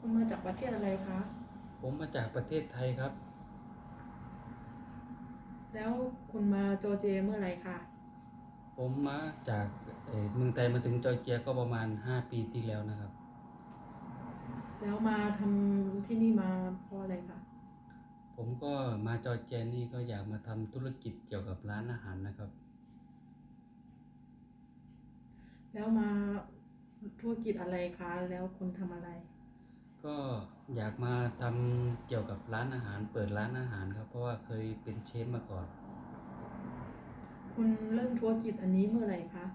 คุณมาจากประเทศอะไรคะผมมาจากประเทศไทยครับแล้วคุณมาจอร์เจียเมื่อไหร่คะผมมาจากเมืองไทยมาถึงจอร์เจียก็ประมาณ5 ปีที่แล้วนะครับแล้วมาทำที่นี่มาเพราะอะไรคะผมก็มาจอร์เจียนี่ก็อยากมาทำธุรกิจเกี่ยวกับร้านอาหารนะครับแล้วมาธุรกิจอะไรคะแล้วคุณทำอะไรก็อยากมาทำเกี่ยวกับร้านอาหารเปิดร้านอาหารครับเพราะว่าเคยเป็นเชฟมาก่อนคุณเริ่มธุรกิจอันนี้เมื่อไหร่คะ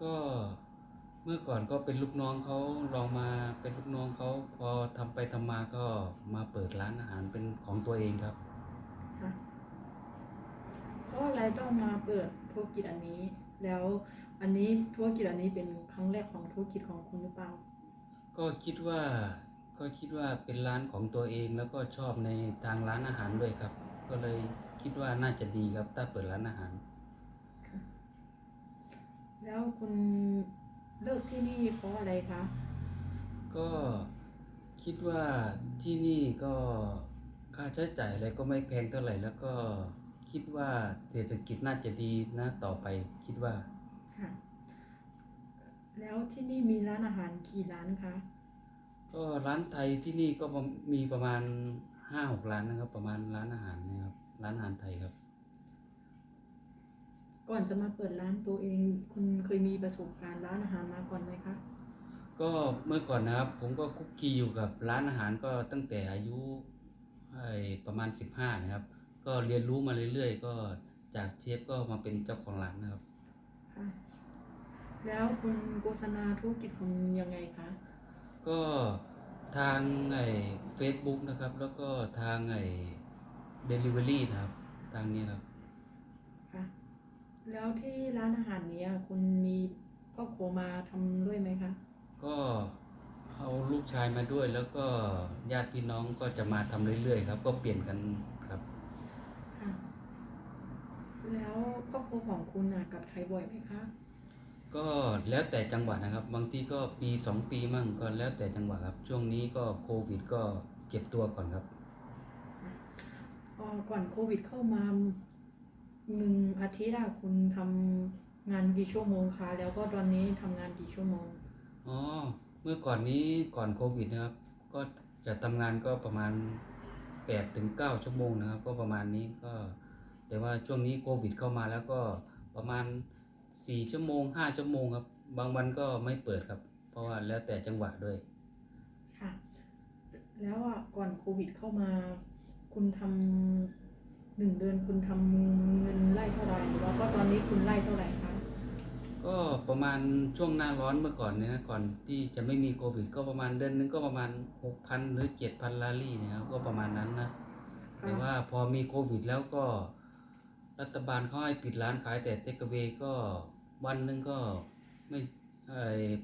ก็เมื่อก่อนก็เป็นลูกน้องเขาลองมาเป็นลูกน้องเขาพอทำไปทำมาก็มาเปิดร้านอาหารเป็นของตัวเองครับคะเพราะอะไรต้องมาเปิดธุรกิจอันนี้แล้วอันนี้ธุรกิจอันนี้เป็นครั้งแรกของธุรกิจของคุณหรือเปล่าก็คิดว่าเป็นร้านของตัวเองแล้วก็ชอบในทางร้านอาหารด้วยครับก็เลยคิดว่าน่าจะดีครับถ้าเปิดร้านอาหารค่ะแล้วคุณเลิกที่นี่เพราะอะไรคะก็คิดว่าที่นี่ก็ค่าใช้จ่ายอะไรก็ไม่แพงเท่าไหร่แล้วก็คิดว่าเศรษฐกิจน่าจะดีนะต่อไปคิดว่าค่ะแล้วที่นี่มีร้านอาหารกี่ร้านคะก็ร้านไทยที่นี่ก็มีประมาณ5-6ร้านนะครับประมาณร้านอาหารนะครับร้านอาหารไทยครับก่อนจะมาเปิดร้านตัวเองคุณเคยมีประสบการณ์ร้านอาหารมาก่อนไหมคะก็เมื่อก่อนนะครับผมก็คุกคีอยู่กับร้านอาหารก็ตั้งแต่อายุประมาณ15นะครับก็เรียนรู้มาเรื่อยๆก็จากเชฟก็มาเป็นเจ้าของร้านนะครับค่ะแล้วคุณโฆษณาธุรกิจคุณยังไงคะก็ทางFacebook นะครับแล้วก็ทางDelivery นะครับทางนี้ครับค่ะแล้วที่ร้านอาหารเนี้ยคุณมีครอบครัวมาทำด้วยไหมคะก็เอาลูกชายมาด้วยแล้วก็ญาติพี่น้องก็จะมาทำเรื่อยๆครับก็เปลี่ยนกันครับ ค่ะแล้วครอบครัวของคุณน่ะกลับไทยบ่อยไหมคะก็แล้วแต่จังหวัดนะครับบางทีก็ปี2 ปีมั่งก็แล้วแต่จังหวัดครับช่วงนี้ก็โควิดก็เก็บตัวก่อนครับก่อนโควิดเข้ามา1 อาทิตย์คุณทำงานกี่ชั่วโมงคะแล้วก็ตอนนี้ทำงานกี่ชั่วโมงอ๋อเมื่อก่อนนี้ก่อนโควิดนะครับก็จะทำงานก็ประมาณ8 ถึง 9 ชั่วโมงนะครับก็ประมาณนี้ก็แต่ว่าช่วงนี้โควิดเข้ามาแล้วก็ประมาณ4 ชั่วโมง5 ชั่วโมงครับบางวันก็ไม่เปิดครับเพราะว่าแล้วแต่จังหวะด้วย ค่ะแล้วก่อนโควิดเข้ามาคุณทำ1 เดือนคุณทำเงินไร่เท่าไหร่แล้วก็ตอนนี้คุณไร่เท่าไหร่คะก็ประมาณช่วงหน้าร้อนเมื่อก่อนเนี่ยนะก่อนที่จะไม่มีโควิดก็ประมาณเดือนนึงก็ประมาณ6,000หรือ7,000ลารี่เนี่ยครับก็ประมาณนั้นนะแต่ค่ะว่าพอมีโควิดแล้วก็รัฐบาลเขาให้ปิดร้านขายแต่เทคเวก็วันหนึ่งก็ไม่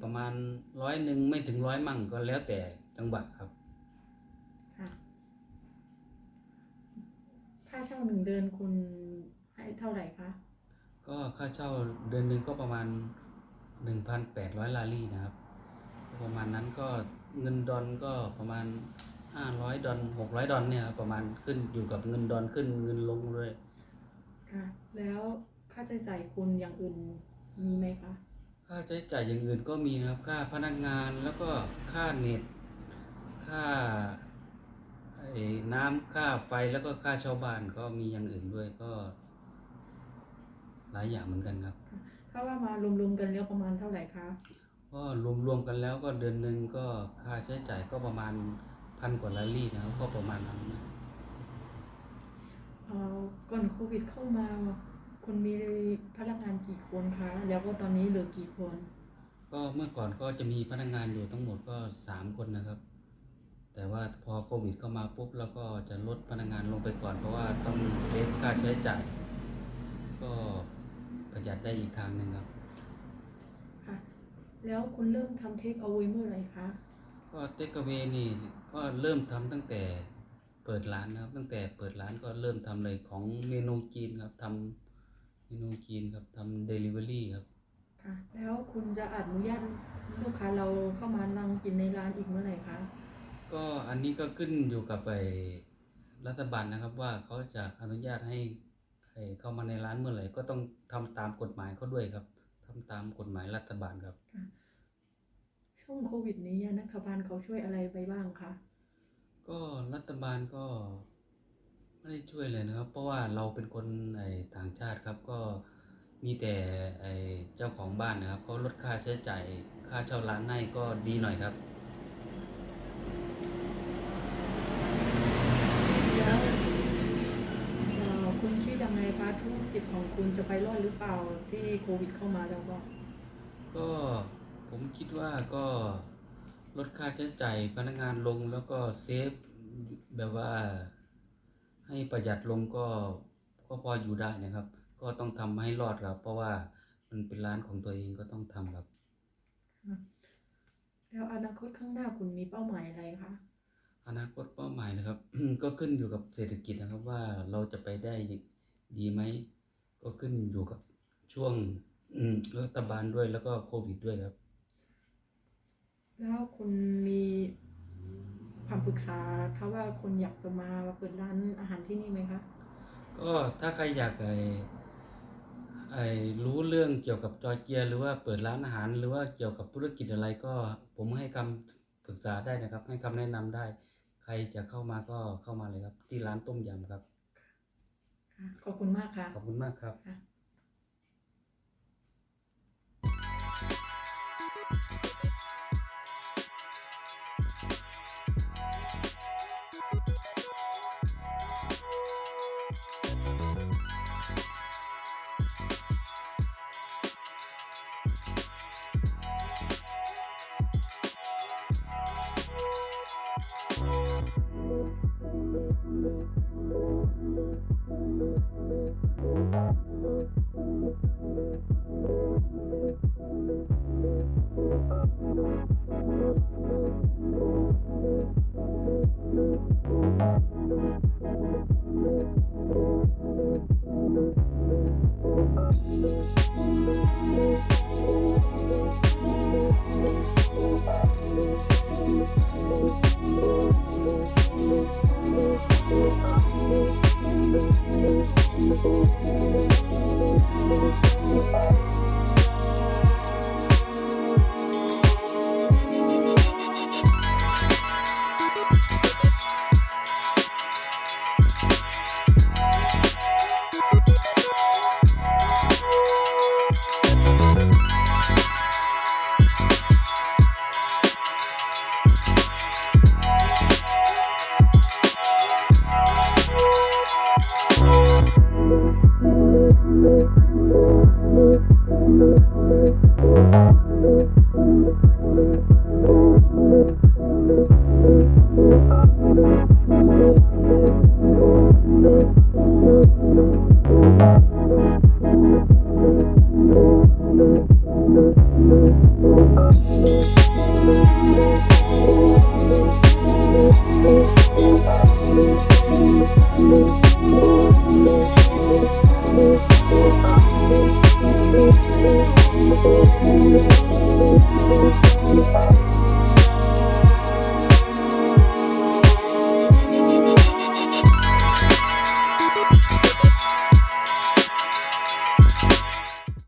ประมาณ100ไม่ถึง100มั่งก็แล้วแต่จังหวัดครับค่ะค่าเช่า1 เดือนคุณให้เท่าไหร่คะก็ค่าเช่าเดือนหนึ่งก็ประมาณ1,800ลารี่นะครับ ประมาณนั้นก็เงินดอลก็ประมาณ500 ดอล600 ดอลเนี่ยครับประมาณขึ้นอยู่กับเงินดอลขึ้นเงินลงด้วยค่ะแล้วค่าใช้จ่ายคุณอย่างอื่นมีไหมคะค่าใช้จ่ายอย่างอื่นก็มีนะครับค่าพนักงานแล้วก็ค่าเน็ตค่าน้ำค่าไฟแล้วก็ค่าเช่าบ้านก็มีอย่างอื่นด้วยก็หลายอย่างเหมือนกันครับถ้าว่ามารวมๆกันแล้วประมาณเท่าไหร่คะก็รวมๆกันแล้วก็เดือนหนึ่งก็ค่าใช้จ่ายก็ประมาณ1,000 กว่าลารี่นะครับก็ประมาณนั้นนะเอ่ก่อนโควิดเข้ามาคุณมีพนักงานกี่คนคะแล้วก็ตอนนี้เหลือกี่คนก็เมื่อก่อนก็จะมีพนักงานอยู่ทั้งหมดก็3 คนนะครับ แต่ว่าพอโควิดเข้ามาปุ๊บแล้วก็จะลดพนักงานลงไปก่อนเพราะว่าต้องเซฟค่าใช้จ่ายก็ประหยัดได้อีกทางหนึ่งครับค่ะแล้วคุณเริ่มทำเทคเอาไว้เมื่อไหร่คะก็เทคเวนี่ก็เริ่มทำตั้งแต่เปิดร้านนะครับตั้งแต่เปิดร้านก็เริ่มทำเลยของเมนูจีนครับทำเมนูจีนครับทำเดลิเวอรี่ครับ ค่ะ แล้วคุณจะอนุญาตลูกค้าเราเข้ามานั่งกินในร้านอีกเมื่อไหร่คะ ก็อันนี้ก็ขึ้นอยู่กับรัฐบาลนะครับว่าเขาจะอนุญาตให้ใครเข้ามาในร้านเมื่อไหร่ก็ต้องทำตามกฎหมายเขาด้วยครับทำตามกฎหมายรัฐบาลครับ ค่ะ ช่วงโควิดนี้รัฐบาลเขาช่วยอะไรไปบ้างคะ ก็รัฐบาลก็ไม่ได้ช่วยเลยนะครับ เพราะว่าเราเป็นคนต่างชาติครับ ก็มีแต่เจ้าของบ้านนะครับเขาลดค่าใช้จ่ายค่าเช่าร้านให้ก็ดีหน่อยครับ แล้วคุณคิดยังไงคะธุรกิจของคุณจะไปรอดหรือเปล่าที่โควิดเข้ามาแล้วก็ ก็ผมคิดว่าก็ลดค่าใช้จ่ายพนักงานลงแล้วก็เซฟแบบว่าให้ประหยัดลงก็พออยู่ได้นะครับ ก็ต้องทำให้รอดครับ เพราะว่ามันเป็นร้านของตัวเองก็ต้องทำครับ แล้วอนาคตข้างหน้าคุณมีเป้าหมายอะไรคะ อนาคตเป้าหมายนะครับ ก็ขึ้นอยู่กับเศรษฐกิจนะครับว่าเราจะไปได้ดีไหมก็ขึ้นอยู่กับช่วงรัฐบาลด้วยแล้วก็โควิดด้วยครับ แล้วคุณมีความปรึกษาถ้าว่าคนอยากจะมาเปิดร้านอาหารที่นี่ไหมคะ ก็ถ้าใครอยากรู้เรื่องเกี่ยวกับจอร์เจียหรือว่าเปิดร้านอาหารหรือว่าเกี่ยวกับธุรกิจอะไรก็ผมให้คำปรึกษาได้นะครับ ให้คำแนะนำได้ ใครจะเข้ามาก็เข้ามาเลยครับ ที่ร้านต้มยำครับ ค่ะ ขอบคุณมากค่ะ ขอบคุณมากครับ ค่ะ